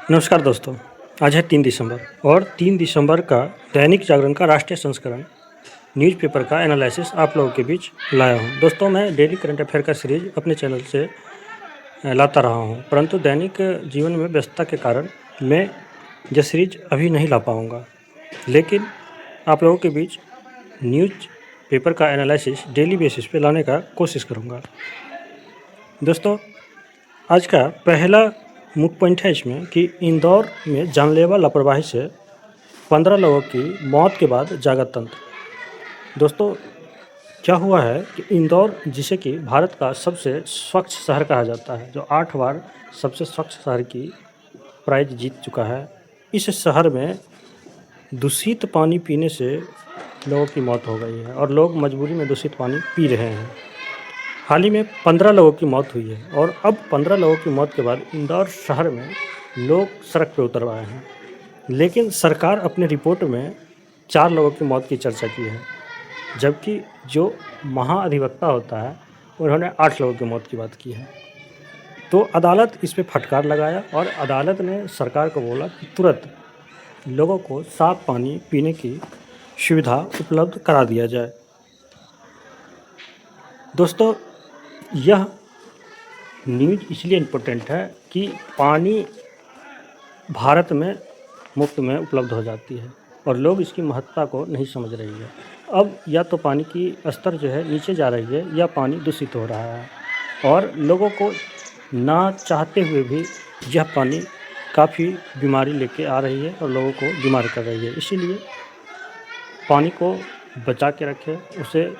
नमस्कार दोस्तों। आज है 3 दिसंबर और 3 दिसंबर का दैनिक जागरण का राष्ट्रीय संस्करण न्यूज़पेपर का एनालिसिस आप लोगों के बीच लाया हूं। दोस्तों, मैं डेली करंट अफेयर का सीरीज अपने चैनल से लाता रहा हूं, परंतु दैनिक जीवन में व्यस्तता के कारण मैं यह सीरीज अभी नहीं ला पाऊंगा, लेकिन आप लोगों के बीच न्यूज़ पेपर का एनालिसिस डेली बेसिस पे लाने का कोशिश करूँगा। दोस्तों, आज का पहला मुख्य पॉइंट है इसमें कि इंदौर में जानलेवा लापरवाही से 15 लोगों की मौत के बाद जागा तंत्र। दोस्तों, क्या हुआ है कि इंदौर, जिसे कि भारत का सबसे स्वच्छ शहर कहा जाता है, जो 8 बार सबसे स्वच्छ शहर की प्राइज जीत चुका है, इस शहर में दूषित पानी पीने से लोगों की मौत हो गई है और लोग मजबूरी में दूषित पानी पी रहे हैं। हाल ही में 15 लोगों की मौत हुई है और अब 15 लोगों की मौत के बाद इंदौर शहर में लोग सड़क पर उतर आए हैं, लेकिन सरकार अपने रिपोर्ट में 4 लोगों की मौत की चर्चा की है, जबकि जो महाधिवक्ता होता है उन्होंने 8 लोगों की मौत की बात की है। तो अदालत इस पे फटकार लगाया और अदालत ने सरकार को बोला कि तुरंत लोगों को साफ पानी पीने की सुविधा उपलब्ध करा दिया जाए। दोस्तों, यह न्यूज़ इसलिए इम्पोर्टेंट है कि पानी भारत में मुफ्त में उपलब्ध हो जाती है और लोग इसकी महत्ता को नहीं समझ रही है। अब या तो पानी की स्तर जो है नीचे जा रही है या पानी दूषित हो रहा है और लोगों को ना चाहते हुए भी यह पानी काफ़ी बीमारी लेके आ रही है और लोगों को बीमार कर रही है। इसीलिए पानी को बचा के रखें, उसे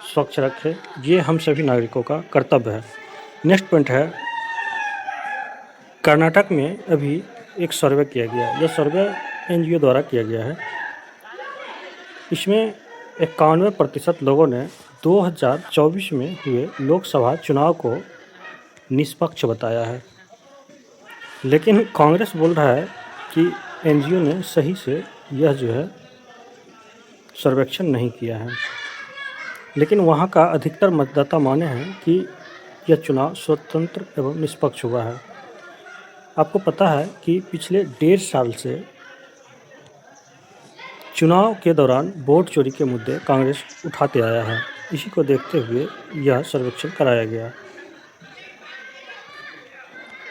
स्वच्छ रखें, ये हम सभी नागरिकों का कर्तव्य है। नेक्स्ट पॉइंट है, कर्नाटक में अभी एक सर्वे किया गया। यह सर्वे NGO द्वारा किया गया है। इसमें 91% लोगों ने 2024 में हुए लोकसभा चुनाव को निष्पक्ष बताया है, लेकिन कांग्रेस बोल रहा है कि NGO ने सही से यह जो है सर्वेक्षण नहीं किया है, लेकिन वहाँ का अधिकतर मतदाता माने हैं कि यह चुनाव स्वतंत्र एवं निष्पक्ष हुआ है। आपको पता है कि पिछले 1.5 साल से चुनाव के दौरान वोट चोरी के मुद्दे कांग्रेस उठाते आया है। इसी को देखते हुए यह सर्वेक्षण कराया गया।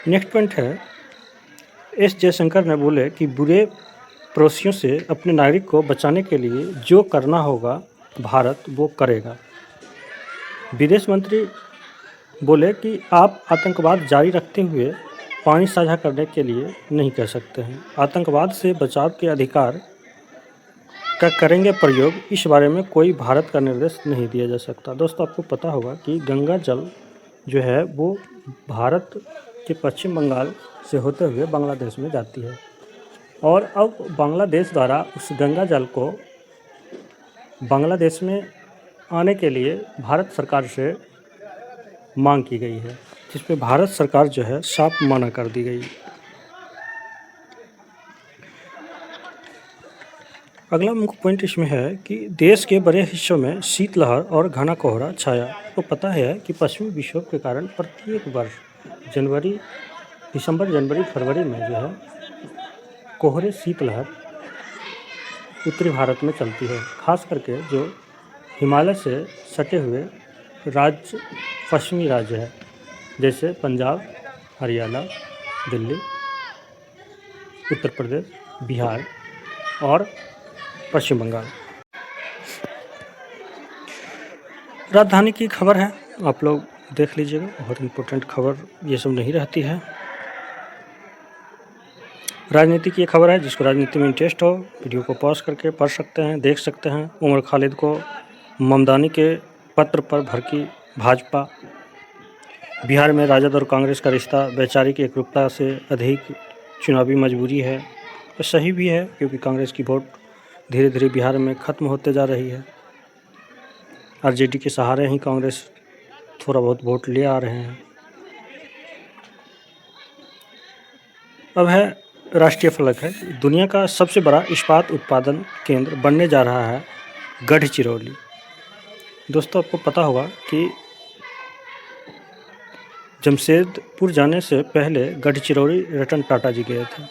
नेक्स्ट पॉइंट है, S जयशंकर ने बोले कि बुरे पड़ोसियों से अपने नागरिक को बचाने के लिए जो करना होगा भारत वो करेगा। विदेश मंत्री बोले कि आप आतंकवाद जारी रखते हुए पानी साझा करने के लिए नहीं कह सकते हैं। आतंकवाद से बचाव के अधिकार का करेंगे प्रयोग, इस बारे में कोई भारत का निर्देश नहीं दिया जा सकता। दोस्तों, आपको पता होगा कि गंगा जल जो है वो भारत के पश्चिम बंगाल से होते हुए बांग्लादेश में जाती है और अब बांग्लादेश द्वारा उस गंगा जल को बांग्लादेश में आने के लिए भारत सरकार से मांग की गई है, जिस पे भारत सरकार जो है साफ मना कर दी गई। अगला मुख्य पॉइंट इसमें है कि देश के बड़े हिस्सों में शीतलहर और घना कोहरा छाया। आपको पता है कि पश्चिमी विक्षोभ के कारण प्रत्येक वर्ष दिसंबर, जनवरी, फरवरी में जो है कोहरे शीतलहर उत्तरी भारत में चलती है, खास करके जो हिमालय से सटे हुए राज्य, पश्चिमी राज्य है, जैसे पंजाब, हरियाणा, दिल्ली, उत्तर प्रदेश, बिहार और पश्चिम बंगाल। राजधानी की खबर है, आप लोग देख लीजिएगा, बहुत इम्पोर्टेंट खबर ये सब नहीं रहती है। राजनीति की ये खबर है, जिसको राजनीति में इंटरेस्ट हो वीडियो को पॉज करके पढ़ सकते हैं, देख सकते हैं। उमर खालिद को ममदानी के पत्र पर भड़की भाजपा। बिहार में राजद और कांग्रेस का रिश्ता वैचारिक एकरूपता से अधिक चुनावी मजबूरी है। और सही भी है, क्योंकि कांग्रेस की वोट धीरे धीरे बिहार में ख़त्म होते जा रही है। RJD के सहारे ही कांग्रेस थोड़ा बहुत वोट ले आ रहे हैं। अब है राष्ट्रीय फलक है, दुनिया का सबसे बड़ा इस्पात उत्पादन केंद्र बनने जा रहा है गढ़चिरौली। दोस्तों, आपको पता होगा कि जमशेदपुर जाने से पहले गढ़चिरौली रतन टाटा जी गए थे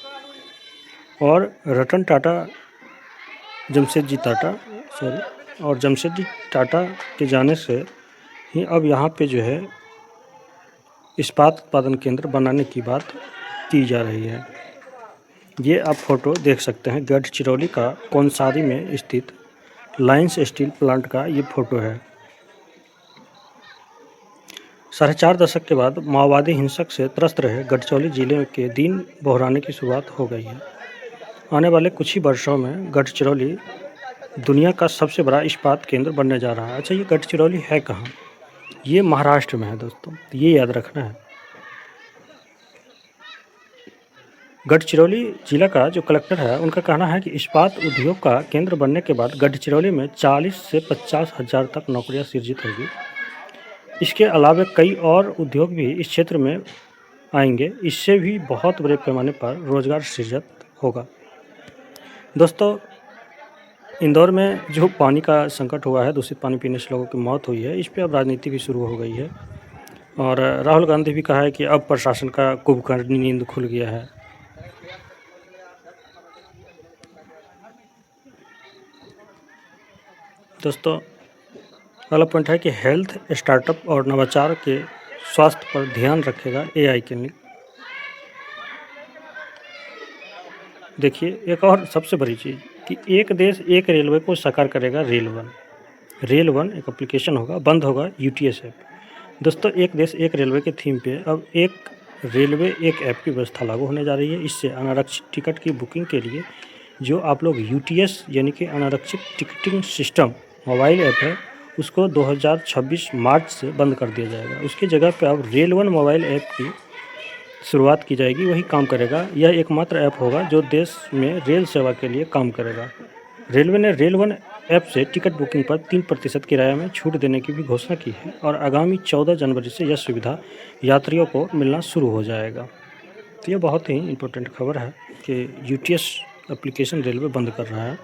और रतन टाटा जमशेद जी टाटा के जाने से ही अब यहाँ पे जो है इस्पात उत्पादन केंद्र बनाने की बात की जा रही है। ये आप फोटो देख सकते हैं, गढ़चिरौली का कौनसारी में स्थित लायंस स्टील प्लांट का ये फोटो है। 4.5 दशक के बाद माओवादी हिंसक से त्रस्त रहे गढ़चिरौली जिले के दिन बहराने की शुरुआत हो गई है। आने वाले कुछ ही वर्षों में गढ़चिरौली दुनिया का सबसे बड़ा इस्पात केंद्र बनने जा रहा है। अच्छा, ये गढ़चिरौली है कहाँ? ये महाराष्ट्र में है दोस्तों, ये याद रखना है। गढ़चिरौली जिला का जो कलेक्टर है उनका कहना है कि इस्पात उद्योग का केंद्र बनने के बाद गढ़चिरौली में 40 से 50 हज़ार तक नौकरियां सृजित होगी। इसके अलावा कई और उद्योग भी इस क्षेत्र में आएंगे। इससे भी बहुत बड़े पैमाने पर रोजगार सृजित होगा। दोस्तों, इंदौर में जो पानी का संकट हुआ है, दूषित पानी पीने से लोगों की मौत हुई है, इस पर अब राजनीति भी शुरू हो गई है और राहुल गांधी भी कहा है कि अब प्रशासन का कुंभकर्णी नींद खुल गया है। दोस्तों, अगला पॉइंट है कि हेल्थ स्टार्टअप और नवाचार के स्वास्थ्य पर ध्यान रखेगा AI क्लिनिक। देखिए, एक और सबसे बड़ी चीज़ कि एक देश एक रेलवे को साकार करेगा रेल वन एक एप्लीकेशन होगा, बंद होगा UTS ऐप। दोस्तों, एक देश एक रेलवे के थीम पे अब एक रेलवे एक ऐप की व्यवस्था लागू होने जा रही है। इससे अनारक्षित टिकट की बुकिंग के लिए जो आप लोग UTS यानी कि अनारक्षित टिकटिंग सिस्टम मोबाइल ऐप है, उसको 2026 मार्च से बंद कर दिया जाएगा। उसकी जगह पे अब रेल वन मोबाइल ऐप की शुरुआत की जाएगी, वही काम करेगा। यह एकमात्र ऐप होगा जो देश में रेल सेवा के लिए काम करेगा। रेलवे ने रेल वन ऐप से टिकट बुकिंग पर 3% किराए में छूट देने की भी घोषणा की है और आगामी 14 जनवरी से यह सुविधा यात्रियों को मिलना शुरू हो जाएगा। तो यह बहुत ही इम्पोर्टेंट खबर है कि UTS एप्लीकेशन रेलवे बंद कर रहा है।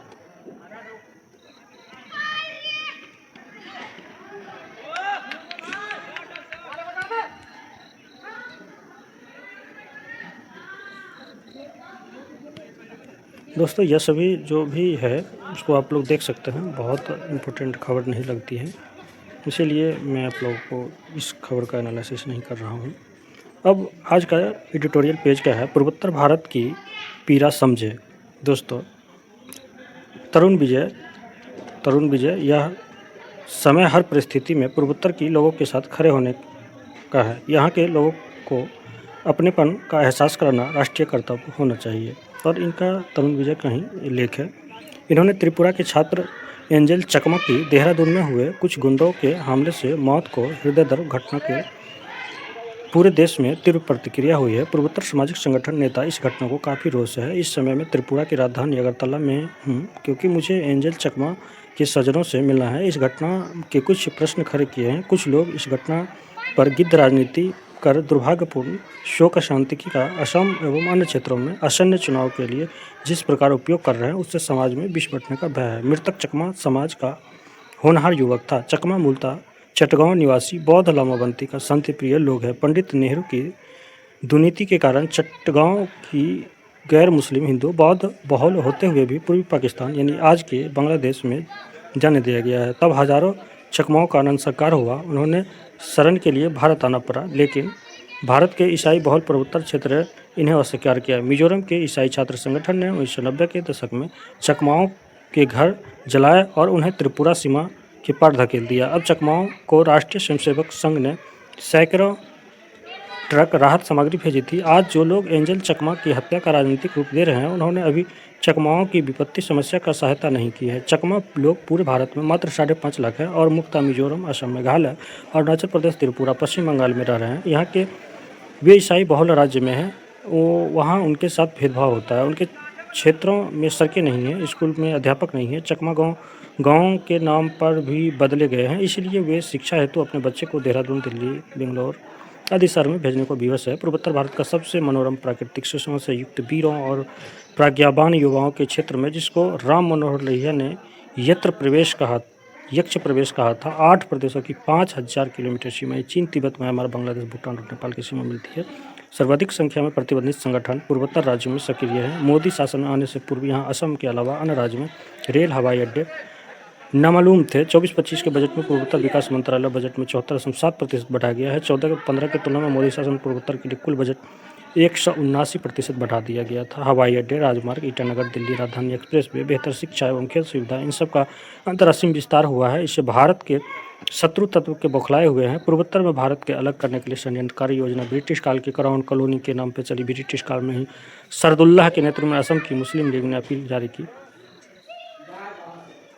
दोस्तों, यह सभी जो भी है उसको आप लोग देख सकते हैं, बहुत इम्पोर्टेंट खबर नहीं लगती है, इसीलिए मैं आप लोगों को इस खबर का एनालिसिस नहीं कर रहा हूँ। अब आज का एडिटोरियल पेज क्या है? पूर्वोत्तर भारत की पीड़ा समझे। दोस्तों, तरुण विजय यह समय हर परिस्थिति में पूर्वोत्तर की लोगों के साथ खड़े होने का है। यहाँ के लोगों को अपनेपन का एहसास कराना राष्ट्रीय कर्तव्य होना चाहिए। और इनका तरुण विजय का ही लेख है। इन्होंने त्रिपुरा के छात्र एंजल चकमा की देहरादून में हुए कुछ गुंडों के हमले से मौत को हृदयद्रावक घटना के पूरे देश में तीव्र प्रतिक्रिया हुई है। पूर्वोत्तर सामाजिक संगठन नेता इस घटना को काफ़ी रोष है। इस समय में त्रिपुरा की राजधानी अगरतला में हूँ क्योंकि मुझे एंजल चकमा के स्वजनों से मिलना है। इस घटना के कुछ प्रश्न खड़े किए हैं। कुछ लोग इस घटना पर गिद्ध राजनीति कर दुर्भाग्यपूर्ण शोक शांति का असम एवं अन्य क्षेत्रों में आसन्न चुनाव के लिए जिस प्रकार उपयोग कर रहे हैं, उससे समाज में विष बटने का भय है। मृतक चकमा समाज का होनहार युवक था। चकमा मूलतः चटगांव निवासी बौद्ध लामाबंती का शांतिप्रिय लोग है। पंडित नेहरू की दुर्नीति के कारण चटगांव की गैर मुस्लिम हिंदू बौद्ध बहुल होते हुए भी पूर्वी पाकिस्तान यानी आज के बांग्लादेश में जाने दिया गया है। तब हजारों चकमाओं का आनंद साकार हुआ। उन्होंने शरण के लिए भारत आना पड़ा, लेकिन भारत के ईसाई बहुल पूर्वोत्तर क्षेत्र इन्हें अस्वीकार किया। मिजोरम के ईसाई छात्र संगठन ने 1990 के दशक में चकमाओं के घर जलाए और उन्हें त्रिपुरा सीमा के पार धकेल दिया। अब चकमाओं को राष्ट्रीय स्वयंसेवक संघ ने सैकड़ों ट्रक राहत सामग्री भेजी थी। आज जो लोग एंजल चकमा की हत्या का राजनीतिक रूप दे रहे हैं, उन्होंने अभी चकमाओं की विपत्ति समस्या का सहायता नहीं की है। चकमा लोग पूरे भारत में मात्र 5.5 लाख है और मुक्ता मिजोरम, असम, मेघालय, अरुणाचल प्रदेश, त्रिपुरा, पश्चिम बंगाल में रह रहे हैं। यहाँ के वे ईसाई बहुल राज्य में हैं, वहाँ उनके साथ भेदभाव होता है। उनके क्षेत्रों में सड़कें नहीं हैं, स्कूल में अध्यापक नहीं है। चकमा गाँव के नाम पर भी बदले गए हैं, इसलिए वे शिक्षा हेतु अपने बच्चे को देहरादून, दिल्ली, बेंगलोर आदि शहर में भेजने को विवश है। पूर्वोत्तर भारत का सबसे मनोरम प्राकृतिक सुषमा से युक्त वीरों और प्रज्ञावान युवाओं के क्षेत्र में, जिसको राम मनोहर लोहिया ने यत्र प्रवेश कहा यक्ष प्रवेश कहा था। 8 प्रदेशों की 5000 किलोमीटर सीमाएं चीन, तिब्बत, म्यांमार, बांग्लादेश, भूटान और नेपाल की सीमा मिलती है। सर्वाधिक संख्या में प्रतिबंधित संगठन पूर्वोत्तर राज्यों में सक्रिय है। मोदी शासन में आने से पूर्व यहाँ असम के अलावा अन्य राज्यों में रेल, हवाई अड्डे नामालूम थे। 24-25 के बजट में पूर्वोत्तर विकास मंत्रालय बजट में 74.7% बढ़ाया गया है। 14-15 की तुलना में मोदी शासन पूर्वोत्तर के लिए कुल बजट 179% बढ़ा दिया गया था। हवाई अड्डे, राजमार्ग, ईटानगर दिल्ली राजधानी एक्सप्रेसवे, बेहतर शिक्षा एवं खेल सुविधा, इन सब का अंतर्राष्ट्रीय विस्तार हुआ है। इससे भारत के शत्रु तत्व के बौखलाए हुए हैं। पूर्वोत्तर में भारत के अलग करने के लिए षड्यंत्रकारी योजना ब्रिटिश काल की क्राउन कॉलोनी के नाम पर चली। ब्रिटिश काल में ही सरदुल्लाह के नेतृत्व में असम की मुस्लिम लीग ने अपील जारी की।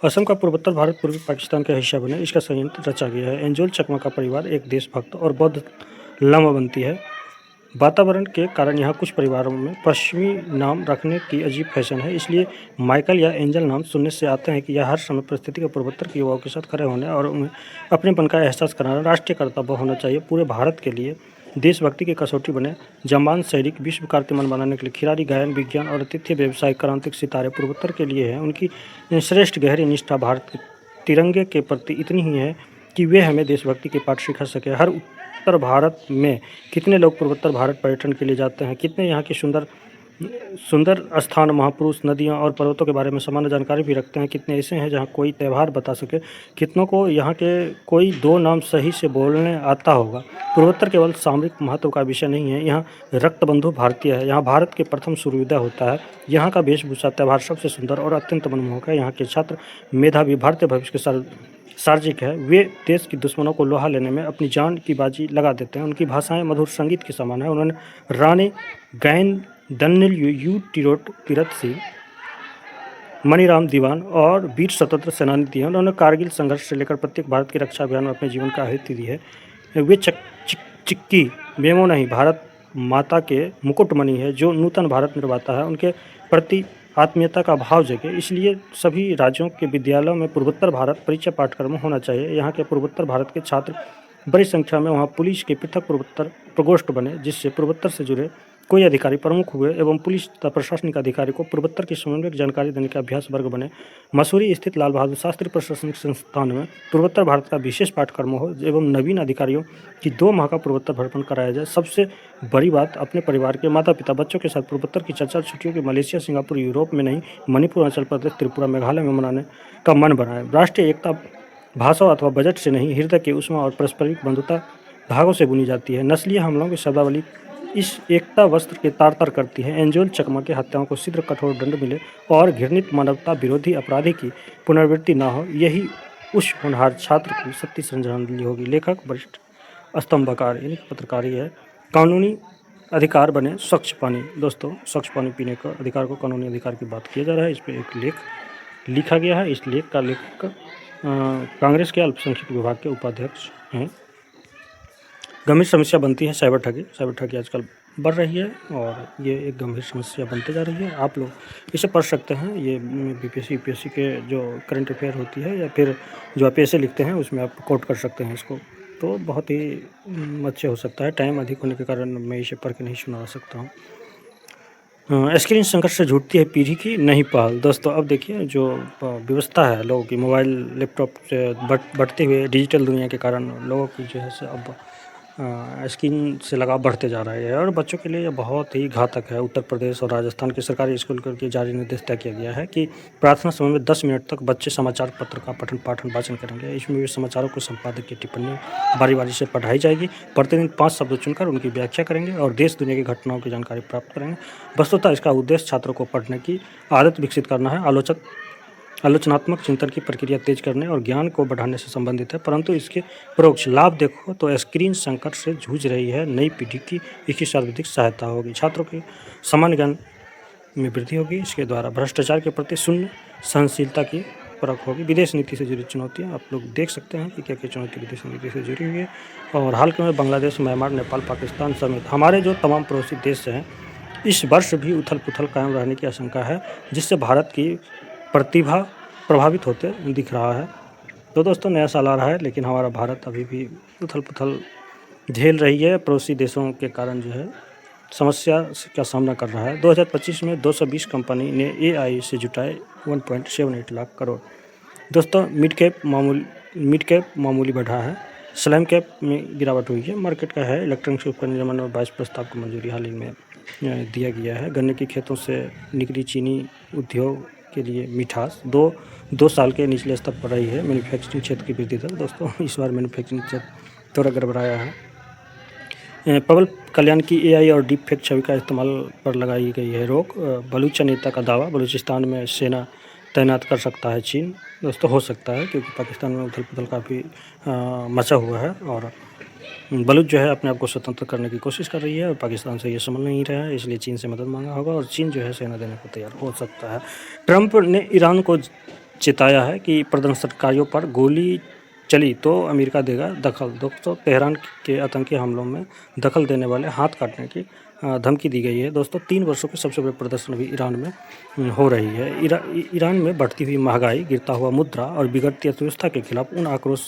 असम का पूर्वोत्तर भारत पूर्वी पाकिस्तान का हिस्सा बने, इसका षड्यंत्र रचा गया है। एंजोल चकमा का परिवार एक देशभक्त और बौद्ध लामबंदी है। वातावरण के कारण यहाँ कुछ परिवारों में पश्चिमी नाम रखने की अजीब फैशन है, इसलिए माइकल या एंजल नाम सुनने से आते हैं कि यह हर समय परिस्थिति के पूर्वोत्तर के युवाओं के साथ खड़े होने और उन्हें अपनेपन का एहसास कराना राष्ट्रीय कर्तव्य होना चाहिए। पूरे भारत के लिए देशभक्ति की कसौटी बने। जमान सैनिक, विश्व कीर्तिमान बनाने के लिए खिलाड़ी, गायन, विज्ञान और आतिथ्य व्यवसाय क्रांतिक सितारे पूर्वोत्तर के लिए हैं। उनकी श्रेष्ठ गहरी निष्ठा भारत के तिरंगे के प्रति इतनी ही है कि वे हमें देशभक्ति के पाठ सिखा सके। हर उत्तर भारत में कितने लोग पूर्वोत्तर भारत पर्यटन के लिए जाते हैं, कितने यहाँ के सुंदर सुंदर स्थान, महापुरुष, नदियाँ और पर्वतों के बारे में सामान्य जानकारी भी रखते हैं। कितने ऐसे हैं जहाँ कोई त्यौहार बता सके, कितनों को यहाँ के कोई 2 नाम सही से बोलने आता होगा। पूर्वोत्तर केवल सामरिक महत्व का विषय नहीं है, यहाँ रक्तबंधु भारतीय है। यहाँ भारत के प्रथम सूर्योदय होता है। यहाँ का वेशभूषा, त्यौहार सबसे सुंदर और अत्यंत मनमोहक है। यहाँ के छात्र मेधावी, भारतीय भविष्य के सार्जिक है। वे देश की दुश्मनों को लोहा लेने में अपनी जान की बाजी लगा देते हैं। उनकी भाषाएं मधुर संगीत के समान है। उन्होंने रानी गैन दन्निल यू टिरोट तीरथ सिंह, मणिराम दीवान और वीर स्वतंत्र सेनानी दिए हैं। उन्होंने कारगिल संघर्ष से लेकर प्रत्येक भारत के रक्षा अभियान में अपने जीवन का आहुति दी है। वे चिक्की मेमो नहीं, भारत माता के मुकुटमणि है जो नूतन भारत निर्माता है। उनके प्रति आत्मीयता का भाव जगे, इसलिए सभी राज्यों के विद्यालयों में पूर्वोत्तर भारत परिचय पाठ्यक्रम होना चाहिए। यहाँ के पूर्वोत्तर भारत के छात्र बड़ी संख्या में वहाँ पुलिस के पृथक पूर्वोत्तर प्रकोष्ठ बने, जिससे पूर्वोत्तर से जुड़े कोई अधिकारी प्रमुख हुए एवं पुलिस तथा प्रशासनिक अधिकारी को पूर्वोत्तर की समन्वयक जानकारी देने के अभ्यास वर्ग बने। मसूरी स्थित लाल बहादुर शास्त्री प्रशासनिक संस्थान में पूर्वोत्तर भारत का विशेष पाठ्यक्रम हो एवं नवीन अधिकारियों की 2 माह का पूर्वोत्तर भ्रमण कराया जाए। सबसे बड़ी बात, अपने परिवार के माता पिता बच्चों के साथ पूर्वोत्तर की चर्चा छुट्टियों की मलेशिया, सिंगापुर, यूरोप में नहीं, मणिपुर, अरुणाचल प्रदेश, त्रिपुरा, मेघालय में मनाने का मन बनाए। राष्ट्रीय एकता भाषा अथवा बजट से नहीं, हृदय की उष्मा और पारस्परिक बंधुता धागों से बुनी जाती है। नस्लीय हमलों की शब्दावली इस एकता वस्त्र के तार तार करती है। एंजोल चकमा के हत्याओं को शीघ्र कठोर दंड मिले और घृणित मानवता विरोधी अपराधी की पुनरावृत्ति न हो, यही उस होनहार छात्र की सत्य श्रद्धांजलि होगी। लेखक वरिष्ठ स्तंभकार यानी पत्रकारी है। कानूनी अधिकार बने स्वच्छ पानी। दोस्तों, स्वच्छ पानी पीने का अधिकार को कानूनी अधिकार की बात किया जा रहा है। इस पर एक लेख लिखा गया है। इस लेख का लेखक कांग्रेस के अल्पसंख्यक विभाग के उपाध्यक्ष हैं। गंभीर समस्या बनती है साइबर ठगी। साइबर ठगी आजकल बढ़ रही है और ये एक गंभीर समस्या बनते जा रही है। आप लोग इसे पढ़ सकते हैं। ये बीपीएससी यूपीएससी के जो करंट अफेयर होती है या फिर जो आप ऐसे लिखते हैं उसमें आप कोट कर सकते हैं इसको, तो बहुत ही अच्छे हो सकता है। टाइम अधिक होने के कारण मैं इसे पढ़ के नहीं सुना सकता हूँ। स्क्रीन संकट से जुटती है पीढ़ी की नई पहल। दोस्तों, अब देखिए जो व्यवस्था है लोगों की मोबाइल लैपटॉप से बढ़ते हुए डिजिटल दुनिया के कारण लोगों की जो है अब स्क्रीन से लगाव बढ़ते जा रहा है और बच्चों के लिए यह बहुत ही घातक है। उत्तर प्रदेश और राजस्थान के सरकारी स्कूल के जारी निर्देश तय किया गया है कि प्रार्थना समय में 10 मिनट तक बच्चे समाचार पत्र का पठन पाठन वाचन करेंगे। इसमें भी समाचारों को संपादक की टिप्पणी बारी बारी से पढ़ाई जाएगी। प्रतिदिन 5 शब्द चुनकर उनकी व्याख्या करेंगे और देश दुनिया की घटनाओं की जानकारी प्राप्त करेंगे। वस्तुतः इसका उद्देश्य छात्रों को पढ़ने की आदत विकसित करना है, आलोचनात्मक चिंतन की प्रक्रिया तेज करने और ज्ञान को बढ़ाने से संबंधित है। परंतु इसके परोक्ष लाभ देखो तो स्क्रीन संकट से जूझ रही है नई पीढ़ी की इसकी सर्वाधिक सहायता होगी। छात्रों के सामान्य ज्ञान में वृद्धि होगी। इसके द्वारा भ्रष्टाचार के प्रति शून्य सहनशीलता की परख होगी। विदेश नीति से जुड़ी चुनौतियाँ आप लोग देख सकते हैं कि क्या क्या चुनौती विदेश नीति से जुड़ी हुई है। और हाल के में बांग्लादेश, म्यांमार, नेपाल, पाकिस्तान समेत हमारे जो तमाम पड़ोसी देश हैं, इस वर्ष भी उथल पुथल कायम रहने की आशंका है, जिससे भारत की प्रतिभा प्रभावित होते दिख रहा है। तो दोस्तों, नया साल आ रहा है लेकिन हमारा भारत अभी भी उथल पुथल झेल रही है। पड़ोसी देशों के कारण जो है समस्या का सामना कर रहा है। 2025 में 220 कंपनी ने AI से जुटाए 1.78 लाख करोड़। दोस्तों मिड कैप मामूली बढ़ा है, स्लैम कैप में गिरावट हुई है। मार्केट का है इलेक्ट्रॉनिक्स उपकरण निगम नंबर 22 प्रस्ताव को मंजूरी हाल ही में दिया गया है। गन्ने की खेतों से निकली चीनी उद्योग के लिए मिठास दो साल के निचले स्तर पर रही है। मैन्युफैक्चरिंग क्षेत्र की वृद्धि दर, दोस्तों इस बार मैन्युफैक्चरिंग क्षेत्र थोड़ा गड़बड़ाया है। पवन कल्याण की AI और डीप फेक छवि का इस्तेमाल पर लगाई गई है रोक। बलूच नेता का दावा, बलूचिस्तान में सेना तैनात कर सकता है चीन। दोस्तों हो सकता है, क्योंकि पाकिस्तान में उथल पुथल काफ़ी मचा हुआ है और बलूच जो है अपने आप को स्वतंत्र करने की कोशिश कर रही है और पाकिस्तान से ये संभल नहीं रहा है, इसलिए चीन से मदद मांगा होगा और चीन जो है सेना देने को तैयार हो सकता है। ट्रंप ने ईरान को चेताया है कि प्रदर्शनकारियों पर गोली चली तो अमेरिका देगा दखल। दोस्तों तेहरान के आतंकी हमलों में दखल देने वाले हाथ काटने की धमकी दी गई है। दोस्तों 3 वर्षों के सबसे बड़े प्रदर्शन अभी ईरान में हो रही है। ईरान में बढ़ती हुई महंगाई, गिरता हुआ मुद्रा और बिगड़ती अर्थव्यवस्था के खिलाफ उन आक्रोश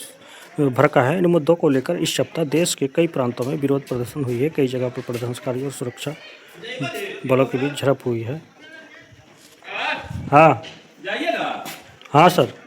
भड़का है। इन मुद्दों को लेकर इस सप्ताह देश के कई प्रांतों में विरोध प्रदर्शन हुई है। कई जगह पर प्रदर्शनकारियों और सुरक्षा बलों के बीच झड़प हुई है। हाँ हाँ सर।